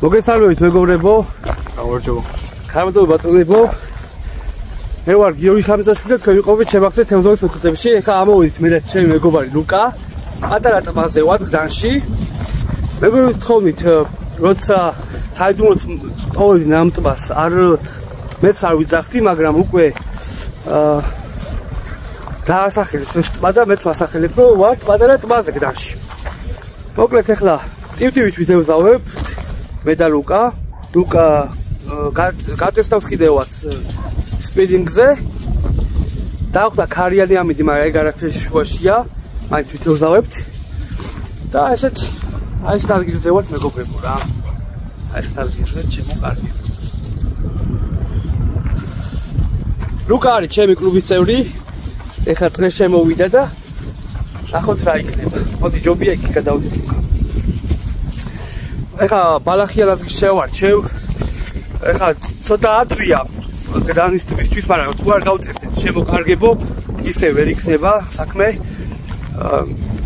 მოგესალმებით მეგობრებო. გამარჯობა. ხარბატონო ბატონებო. მე ვარ გიორგი ხამისაშვილი, თქვენ ვიყოფით შემახსენეთ თევზაურის მეთოდებში. ეხლა ამოვიდით მე და ჩემი მეგობარი ლუკა. პატარა ტბაზე ვართ გდანში. მეგობრებო თხოვნით, როცა საიდუმლოდ პოვედი ამ ტბას, მეც არ ვიძახდი, მაგრამ უკვე დაასახელეს ეს ტბა და მეც ვასახელებ, რომ ვართ პატარა ტბაზე გდანში. მოკლედ ეხლა ტივტივით ვიზევზავებ მე და ლუკა. ლუკა გაწესდავს კიდევაც სპიდინგზე. დახვდა ქარიანი ამინდი, მაგრამ ეგ არაფერი შუაშია. მაინც ვიზევზავებთ. და ესეთ აი ეს ადგილზე ვართ მეგობრებო რა. აი ეს ადგილზე ჩემო კარგი. ლუკა არის ჩემი კლუბის წევრი. ეხლა წრეს შემოვიდა და ნახოთ რა იქნება. მოდი ჯობია იქ გადავდით. ეხლა ბალახიან ადგილს შევარჩევ. ეხლა ცოტა ადრია გდანის ტბისთვის, მაგრამ თუ არ გავწევდეთ შემოკარგებო, ისე ვერ იქნება საქმე.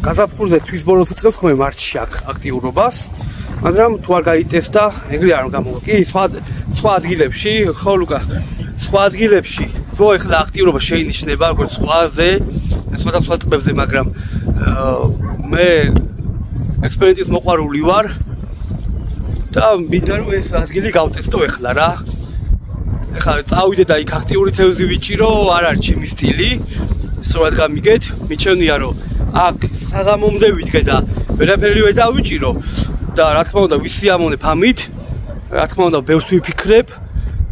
გაზაფხულზე თვის ბოლოს იწყებს ხოლმე მარტში აქტიურობას, მაგრამ თუ არ გაიწევდა, ეგრე არ გამოვა. კი, სხვა ადგილებში, ხო ლუკა, სხვა ადგილებში რო ეხლა აქტიურობა შეინიშნება როგორც ზღვაზე, სხვადასხვა ტბებზე, მაგრამ მე ექსპერიმენტის მოყვარული ვარ და მინდა რომ ეს ადგილი გავტესტო ეხლა რა. ეხლა წავიდე და იქ აქტიური თევზი ვიჭირო, არ არის ჩემი სტილი. სწორად გამიგეთ, მიჩვენია რომ აქ საღამომდე ვიდგე და ვერაფერი ვერ დავიჭირო და რა თქმა უნდა ვისიამოვნებ ამით, რა თქმა უნდა ბევრს ვიფიქრებ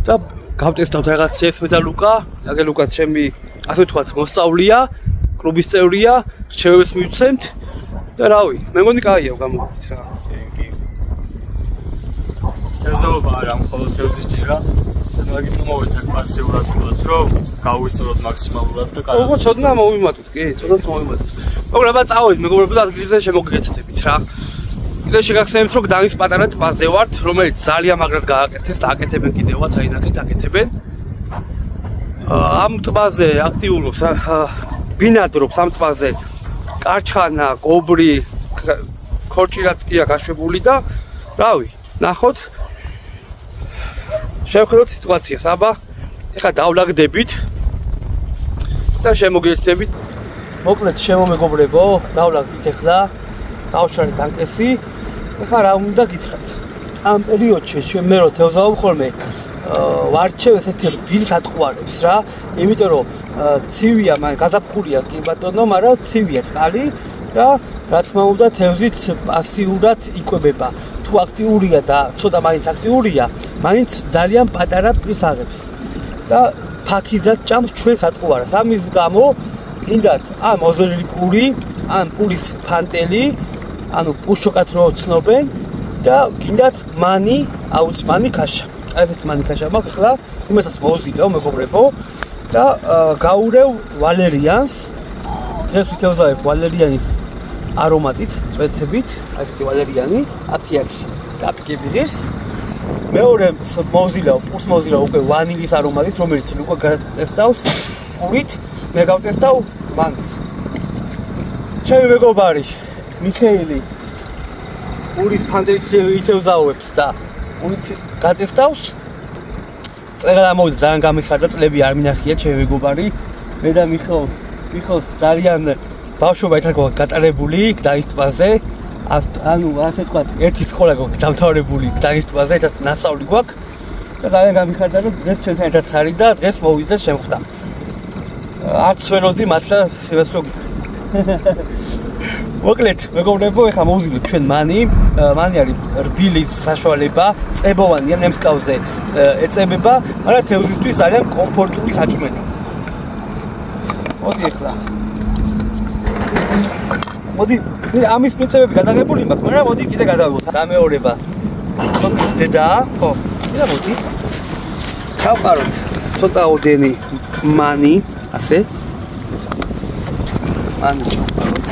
და გავტესტავთ რაღაც ეს მე და ლუკა. აგე ლუკა ჩემი ასე ვთქვათ მოსწავლეა, კლუბის წევრია, რჩევებს მივცემთ და რავი, მე მგონი კაია გამოვიდეთ რა. თევზაობა არა მხოლოდ თევზის ჭირა, მაგრამ მოვიწყეთ პასიურად გულს, რომ გავისურვოთ მაქსიმალურად და კარგად. ოღონდ ცოტა მოვიმატოთ, კი, ცოტა მოვიმატოთ. მაგრამ წავედით მეგობრებო და ადგილზე შემოგეცდებით რა. კიდე შეგახსენებთ, რომ გდანის პატარა ტბაზე ვართ, რომელიც ძალიან მაგრად გააკეთეს და აკეთებენ კიდევაც, აი ნახეთ აკეთებენ. ამ ტბაზე აქტიურობს, ბინადრობს ამ ტბაზე კარჩხანა, გობრი, ქორჭილაც ყია გაშვებული და რავი, ნახოთ. შევხედოთ სიტუაციას, აბა, ეხლა დავლაგდებით და შემოგეცდებით. მოკლედ შემომეგობრებო, დავლაგდით ეხლა, დავშალეთ ანკესი. ეხლა რა უნდა გითხრათ? ამ პერიოდში მე რო თევზაობ ხოლმე ვარჩევ ესეთი რბილს ატყუარებს რა, იმიტომ რომ ცივია, მაგრამ გაზაფხულია კი ბატონო, მაგრამ ცივია წყალი და რა თქმა უნდა თევზიც პასიურად იკვებება. თუ აქტიურია და ცოტა მაინც აქტიურია, მაინც ძალიან პატარა პრის აღებს და ფაქიზად ჭამს ჩვენს ატყუარას. ამის გამო გინდათ ან მოზრდილი პური, ან პურის ფანტელი, ანუ პუშოკად რო ცნობენ და გინდათ მანი, აუც მანი ქაშა. ესეთ მანი ქაშა მაქვს ახლა, იმასაც მოვზილავ მეგობრებო და გაურევ ვალერიანს. დღეს ვითევზავებ ვალერიანის არომატით, წვეთებით, ასეთი ვალერიანი, აფთიაქში კაპიკები ღირს. მეორე მოვზილავ, პურს მოვზილავ უკვე ვანილის არომატით, რომელიც უკვე გაწესდავს პურით, მე გავწესდავ მანს. ჩემი მეგობარი მიხეილი პურის ფანტელით ითევზაობს და პურით გაწესდავს. წერა ამოვიდა ძალიან გამიხარდა, წლები არ მინახია ჩემი მეგობარი. მე და მიხელს ძალიან ბავშვობა ერთად გატარებული გდანის ტბაზე. ანუ ასე ვთქვათ, ერთი სკოლა გვაქვს დამთავრებული გდანის ტბაზე, ერთად ნასწავლი გვაქვს და ძალიან გამიხარდა, რომ დღეს ჩვენთან ერთად არის და დღეს მოვიდა შემხვდა. არც ვეროდი მართლა სიმას რო გითხრათ. მოკლედ, მეგობრებო, ეხლა მოვზილოთ ჩვენ მანი არის რბილის საშუალება, წებოვანია, ნემსკავზე ეწებება, მაგრამ თევზისთვის ძალიან კომფორტული საჭმელი. მოდი ეხლა. მოდი, ამის პრინციპები გადაღებული მაქვს, მაგრამ მოდი კიდე გადავიღოთ. გამეორება ცოტის დედაა, ხო? და მოდი. ჩავყაროთ ცოტა ოდენი მანი, ასე. მანი ჩავყაროთ.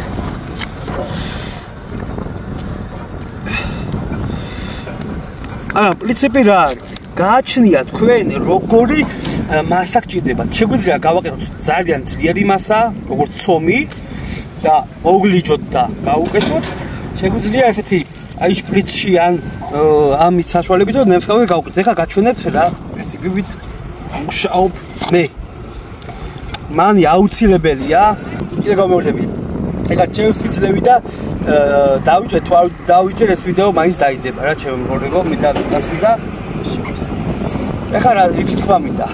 პრინციპი რა არის? გააჩნია თქვენ როგორი მასა გჭირდებათ. შეგვიძლია გავაკეთოთ ძალიან ძლიერი მასა, როგორც ცომი და მოგლიჯოთ და გავუკეთოთ. შეგვიძლია ესეთი აი შპრიცში ან ამის საშუალებით რომ ნემსკავზე გავუკეთეთ. ეხლა გაჩვენებთ რა პრინციპებით მუშაობ მე. მანი აუცილებელია. კიდე გამოვიდები. ეხლა ჩემს ძლევი და დავიჭერ თუ არ დავიჭერ ეს ვიდეო მაინც დაიდება რა ჩემო მეგობრებო მინდა ასე და ეხლა რა იცით თქვა მინდა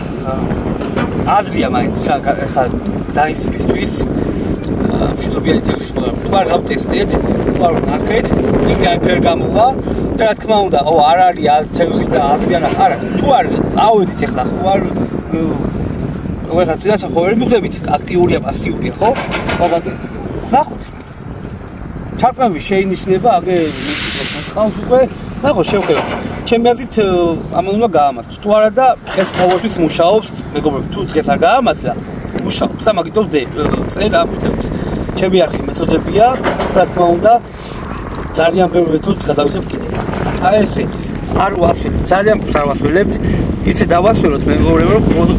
აზრია მაინც ეხლა დაისწრისთვის მშვიდობიანი ტექნიკა თუ არ გავტესტეთ თუ არ ვნახეთ იგი აი ფერ გამოვა და რა თქმა უნდა არ არის თევზი და აზრი არა თუ არ წავედით ეხლა ხო არ ეხლა წინასახო ვერ მიხვდებით აქტიურია პასიურია ხო მაგატესტით ნახოთ ჩარკვევი შეინიშნება აგე ხავს უკვე ნახო შევხედოთ ჩემი აზრით ამან უნდა გაამართლოს თუ არა და ეს ყოველთვის მუშაობს მეგობრებო თუ დღეს არ გაამართლა მუშაობს ამაგითო წერ ამ ვიდეოს ჩემი არხი მეთოდებია რა თქმა უნდა ძალიან ბევრი მეთოდს გადავიდებ კიდე აი ესე არ ვასვენებ ძალიან არ ვასვენებთ ისე დავასვენოთ მეგობრებო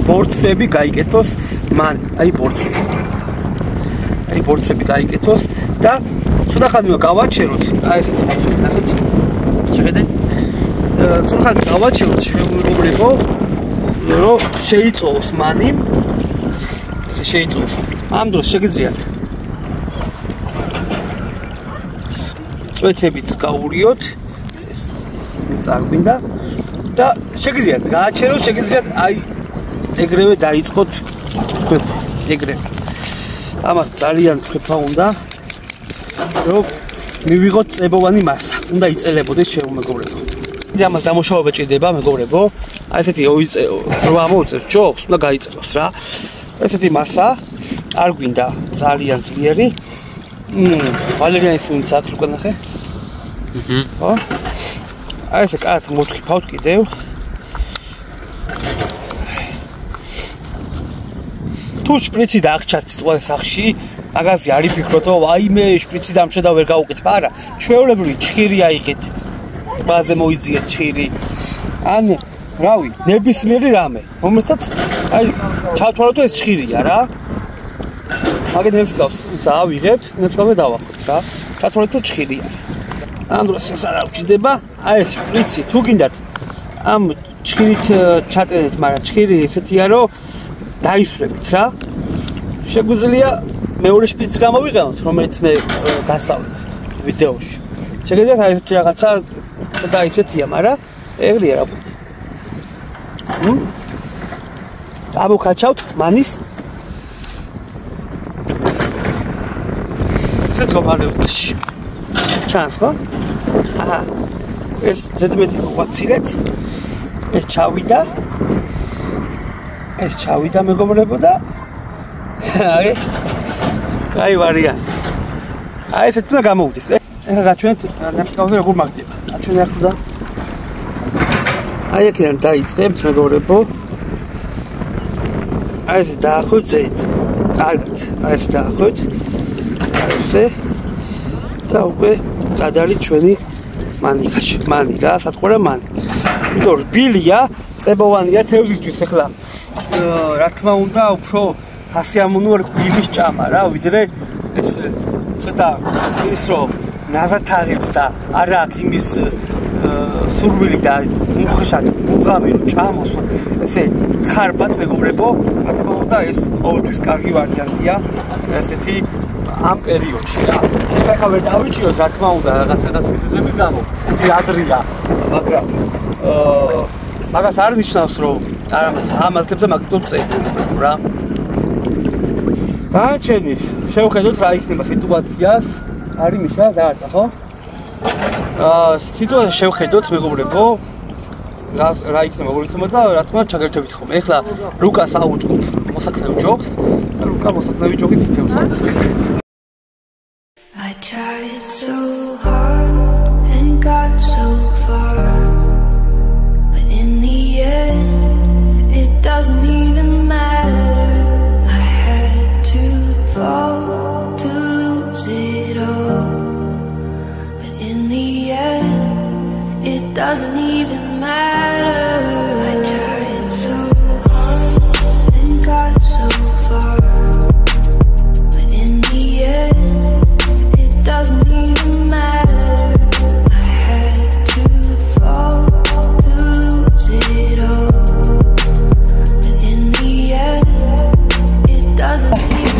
ბორცვები გაიკეთოს მან აი ბორცვები გაიკეთოს და ცოტა ხანია გავაჩეროთ აი ესეთი ბორცვები ნახეთ შეხედეთ ცოტა ხანი გავაჩეროთ მეგობრებო რომ შეიწოვოს მანი ესე შეიწოვოს ამ დროს შეგიძლიათ წვეთებიც გაურიოთ ეს წარგვინდა და შეგიძლიათ გააჩეროთ შეგიძლიათ აი ეგრევე დაიწყოთ ეგრევე ამას ძალიან თქვა უნდა რომ მივიღოთ წებოვანი მასა უნდა იწელებოდეს ჩემო მეგობრებო ამას დამუშავება ჭირდება მეგობრებო აი ესეთი 8 მოუწევს ჯობს უნდა გაიწელოს რა ესეთი მასა არ გვინდა ძალიან ძლიერი ვალერიანის უნც აქვს უკვე ნახე ხო აი ესე კარგ მოთხიფავთ კიდევ თუ შპრიცი დააგჭათ სიტყვის სახში მაგაზე არ იფიქროთ რომ აიმე შპრიცი დამჭა და ვერ გავუკეთებ არა ჩვეულებრივი ჭხირი აიღეთ ბაზე მოიძიეთ ჭხირი ან რავი ნებისმიერი რამე რომელსაც აი ჩავთვალოთ ეს ჭხირია რა მაგენ ნებსკავს ისა ავიღებთ ნებსკავზე დავახოთ რა ჩავთვალოთ რომ ჭხირი არის ამ დროს ეს არ უჭდება აი ეს შპრიცი თუ გინდათ ამ ჭხირით ჩატენეთ მაგრამ ჭხირი ესეთია რომ დაისვრებით რა შეგვიძლია მეორე შპრიცს გამოვიყენოთ რომელიც მე გასავლეთ ვიდეოში შეგიძლიათ აი ესეთი რაღაცა და ისეთია მაგრამ ეგრეა რა ვთქვი ამოვკაჩავთ მანის ესეთ მდგომარეობაში ჩანს ხო აჰა ეს ზედმეტი ვაცილეთ ეს ჩავიდა მეგობრებო და აი კაი ვარიანტი აი ესეთ უნდა გამოვიდეს ეხლა გაჩვენეთ ნებსკავზე როგორ მაგდება აჩვენე ახლა აი აქედან დაიწყებთ მეგობრებო აი ესე დაახვევთ ზედ კარგად აი ესე დაახვევთ აი ესე და უკვე სადარი ჩვენი მანი რა სათხოვა მანი იმიტომ რბილია წებოვანია თევზისთვის ეხლა რა თქმა უნდა უფრო სასიამოვნოა რბილის ჭამა რა ვიდრე ეს ცოტა ის რომ ნაზათარებს და არა აქ იმის სურვილი და მუხშად მუღამი რომ ჭამოს ესე ხარბად მეგობრებო რა თქმა უნდა ეს ყოველთვის კარგი ვარიანტია ესეთი ამ პერიოდში რა შეიძლება ხა ვერ დავიჭიოს რა თქმა უნდა რაღაც მიზეზების გამო ადრია მაგრამ მაგას არ ნიშნავს რომ ამას ხებზე მაგიტო წედი რა დაჩენი შევხედოთ რა იქნება სიტუაციას არის მიშა დაარტა ხო სიტუაცია შევხედოთ მეგობრებო რა იქნება გულისხმობა და რა თქმა უნდა ჩაგერთვებით ხომ ეხლა რუკას აუჭყოთ მოსაქმეო ჯობს და რუკა მოსაქმეო ჯოგით ითევს I tried so hard and got so far but in the end it doesn't even matter I had to fall to lose it all but in the end it doesn't even matter I tried so hard and got so far but in the end it doesn't even matter I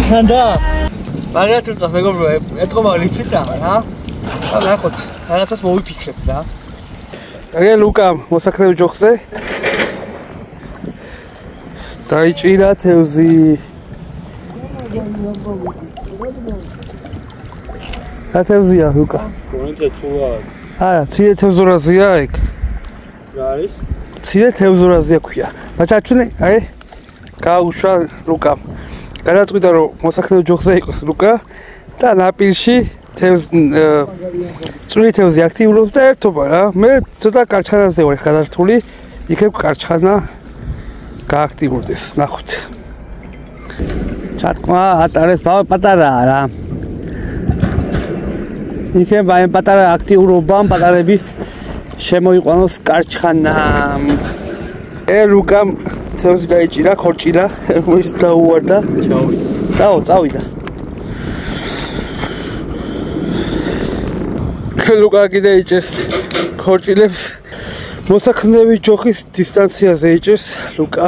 ჩანდა? მაგრამ თუ მეგობრებო, ეთქობა ლიფტიდან რა. ნახოთ, რაღაცას მოვიფიქრებთ რა. აგე ლუკამ მოსახლეობის ჯოხზე. დაიჭირა თევზი. რა თევზია ლუკა? კონტექსტუალ. არა, ცირე თევზურაზია ეგ. რა არის? ცირე თევზურაზია ქვია. მაჩაჩუნე, აი. გაუშვა ლუკამ. გადაწყვიტა რომ მოსახლეობის ჯოხზე იყოს ლუკა და ნაპირში წვრილი თევზი აქტიურობს და ერთობა რა. მე ცოტა კარჩხანაზე ვარ გადართული, იქებ კარჩხანა გააქტიურდეს, ნახოთ. ჩატყმა ატარეს პატარაა რა. იქებ აი პატარა აქტიურობამ პატარების შემოიყვანოს კარჩხანა. ლუკამ თევზი დაიჭირა, ქორჭილა, ის დაუვარდა. წავიდა. ლუკა კიდე იჭერს ქორჭილებს. მოსაქმნეობის ჯოხის დისტანციაზე იჭერს ლუკა.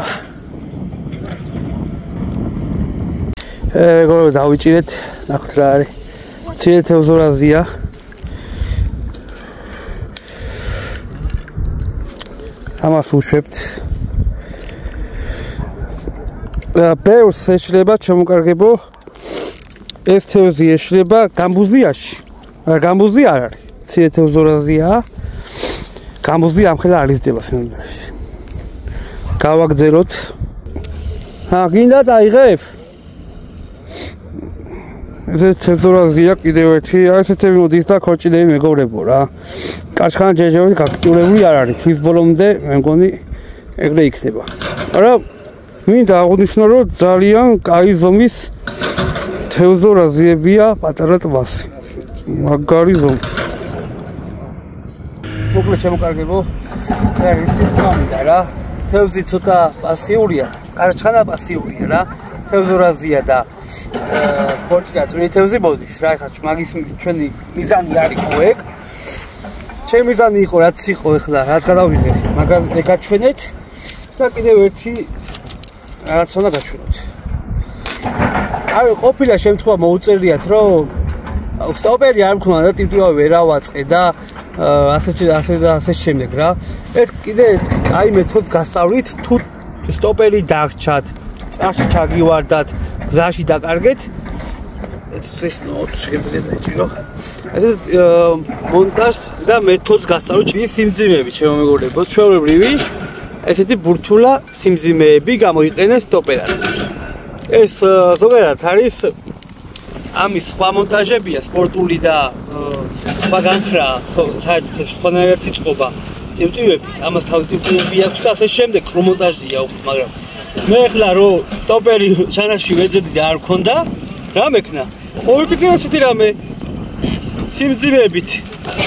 მეგობრებო, დავიჭირეთ, ნახოთ რა არის. ცირე თევზურაზია. ამას უშვებთ. ბევრს ეშლება ჩემოკარგებო. ეს თევზი ეშლება გამბუზიაში. გამბუზი არ არის. ცირე თევზურაზია. გამბუზი ამხელა არ იზრდება სინამდვილეში. გავაგზავნოთ. გინდა წაიღებ? ეს თევზურაზია კიდევ ერთი, ესეთები მოდის და ქორჭილები მეგობრებო რა. კარჩხანა ჯერჯერობით გაქტიურებული არ არის. თვის ბოლომდე მე მგონი ეგრე იქნება. მაგრამ მინდა აღნიშნო რომ ძალიან კაი ზომის თევზურაზიებია პატარა ტბაში. მაგარი ზომის. მოკლედ შემოკარგებო, ეს სიტყვამიდა რა. თევზი ცოტა პასიურია, კარჩხანა პასიურია რა. თევზურაზია და ქორჭილა წვრილი თევზი მოდის რა. ეხლა მაგის ჩვენი მიზანი არ იყო ეგ. ჩემი მიზანი იყო რაც იყო ეხლა, რაც გადავიღე, მაგას ეგაჩვენეთ და კიდევ ერთი რაღაც უნდა გაჩვენოთ. ყოფილა შემთხვევა მოუწერიათ რომ სტოპერი არ მქონდა და ტიპტივავი ვერ ავაწყე და ასე შემდეგ რა. ეს კიდე აი მეთოდს გასწავლით თუ სტოპერი დაგჩათ, წარში ჩაგივარდათ, გზაში დაკარგეთ. ეს შეიძლება დაიჭირო. ეს მონტაჟს და მეთოდს გასწავლით სიმძიმეები შემომეგობრებო, ჩვეულებრივი ესეთი ბურთულა სიმძიმეები გამოიყენეს სტოპერად. ეს ზოგადად არის ამის სხვა მონტაჟებია, სპორტული და სხვა განხრა, საერთოდ სხვანაირად იწყობა ტიპტივები, ამას თავის ტიპტივები აქვს და ასე შემდეგ, რო მონტაჟია უფრო, მაგრამ მე ახლა რომ სტოპერი ჩანაში ვეძებდი და არ მქონდა, რა მექნა? მოვიფიქრე ასეთი რამე სიმძიმეებით.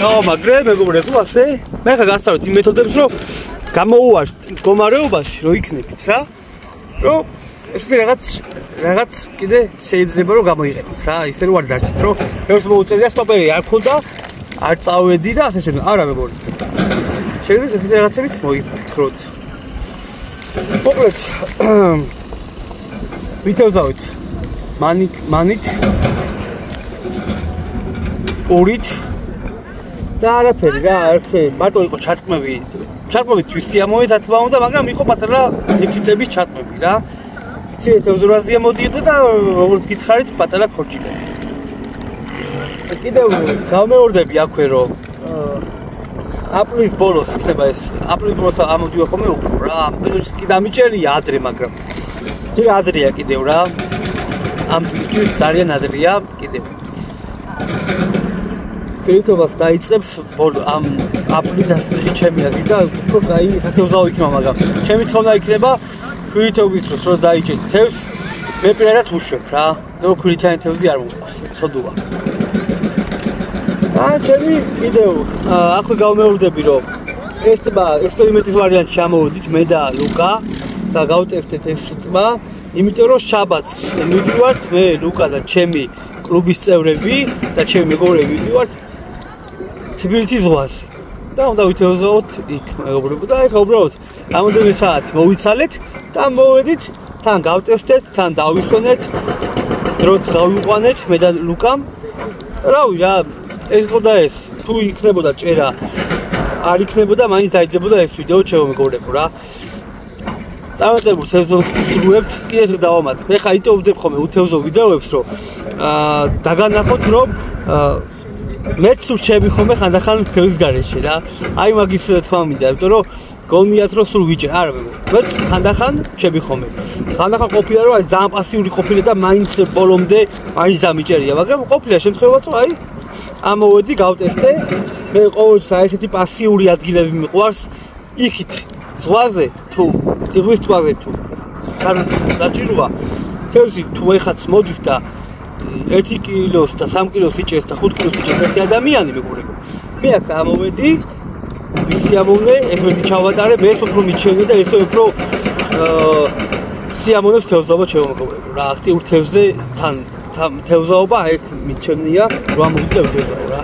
გამაგრე მეგობრებო, ასე. მე ხა გასწავლეთ იმ მეთოდებს, რომ გამოუვარ მდგომარეობაში, რო იქნებით რა. რომ ესეთი რაღაც კიდე შეიძლება რომ გამოიყენოთ რა. ისე რომ არ დარჩით, რომ ბევრს მოუწერია სტოპერი არ მქონდა, არ წავედი და ასე შემდეგ. არა მეგობრებო. შეიძლება ესეთი რაღაცებიც მოიფიქროთ. მოკლედ ვითევზავით მანით პურით და არაფერი რა, მარტო იყო ჩატყმები თვისიამოვე თათბაუნდა, მაგრამ იყო პატარა ლიფტების ჩატყმები რა. ცირე თევზურაზია მოდიოდა და როგორც გითხარით, პატარა ქორჭილები. კიდევ გამეორდები აქვე რომ აპრილის ბოლოს იქნება ეს. აპრილის ბოლოს ამოდივა ხოლმე უფრო რა. ამ პერიოდში კიდე ამიჭერია ადრე, მაგრამ ჯერ ადრეა კიდევ რა. ამ თვისთვის ძალიან ადრეა კიდევ. ფეიტობას დაიწყებს ამ აპრილის დასწრებში ჩემი აზრით და უფრო კაი სათევზაო იქნება, მაგრამ ჩემი თხოვნა იქნება ფეიტობის დროს რომ დაიჭეთ თევზს, მე პირადად უშვებ რა. რომ ქვითიანი თევზი არ მომყავს, ცოდუა. ჩემი კიდევ აქვე გავმეორდები რომ ეს ტბა ექსპერიმენტის ვარიანტში ჩამოვედით მე და ლუკა და გავტესტეთ ეს ტბა, იმიტომ რომ შაბათს მივდივართ მე, ლუკა და ჩემი კლუბის წევრები და ჩემი მეგობრები მივდივართ თბილისის ზღვაზე. და უნდა ვითევზოთ იქ მეგობრებო და ეხლა უბრალოდ რამოდენიმე საათი მოვიცალეთ და მოვედით, თან გავტესტეთ, თან დავისვენეთ დროც გავიყვანეთ მე და ლუკამ. რავი რა, ეს ხო და ეს, თუ იქნებოდა ჭერა, არ იქნებოდა, მაინც დაიდებოდა ეს ვიდეო ჩემო მეგობრებო რა. წარმატებულ სეზონს ვსურვებთ, კიდევ დავამატებ. ეხლა იტოვებ ხოლმე უთევზო ვიდეოებს, რომ დაგანახოთ, რომ მეც ვრჩები ხოლმე ხანდახან თევზის გარეშე რა. აი მაგის თქმა მინდა, იმიტომ რომ გონიათ რომ სულ ვიჭერ, არა მეც ხანდახან ვრჩები ხოლმე. ხანდახან ყოფილა რომ აი ძალიან პასიური ყოფილა და მაინც ბოლომდე მაინც დამიჭერია, მაგრამ ყოფილა შემთხვევაც რომ აი ამოვედი გავტესტე. მე ყოველთვის ესეთი პასიური ადგილები მიყვარს. იქით ზღვაზე თუ ტიგვის ტბაზე თუ ხანაც დაჭიროა. თევზი თუ ეხაც მოდის და 1 კილოს და 3 კილოს იჭერს და 5 კილოს იჭერს ერთი ადამიანი მეგობრებო. მე აქ ამოვედი, ვისიამოვნე, ერთმანეთი ჩავატარე, მე უფრო მიჩვენე და ესე უფრო სიამოვნებს თევზაობა ჩემო მეგობრებო. რა აქტიურ თევზზე თან თევზაობა ეგ მიჩვენია, რომ ამოვიდა თევზაობა რა.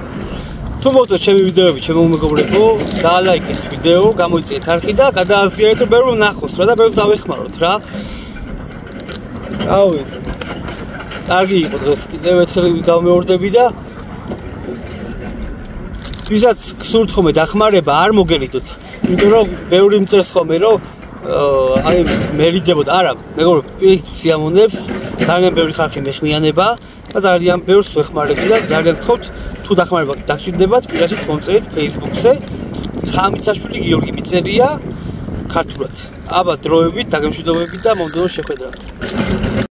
თუ მოწონთ ჩემი ვიდეოები, ჩემო მეგობრებო, დაალაიქეთ ვიდეო, გამოიწვიეთ არხი და გადააზიარეთ, რომ ბევრ ნახოს რა და ბევრ დავეხმაროთ რა. რავი. კარგი იყო დღეს კიდევ ერთხელ გავმეორდები და ვისაც გსურთ ხოლმე დახმარება არ მოგერიდოთ, იმიტომ რომ ბევრი მწერს ხოლმე რომ აი მერიდებოდა, არა, მეგობრებო, პირიქით სიამოვნებს, ძალიან ბევრი ხალხი მეხმიანება და ძალიან ბევრს ვეხმარებდი და ძალიან გთხოვთ, თუ დახმარება დაგჭირდებათ, პირაშიც მომწერით Facebook-ზე. ხამიცაშვილი გიორგი მიწერია ქართულად. აბა დროებით, დაგემშვიდობებით და მომდევნო შეხვედრამდე.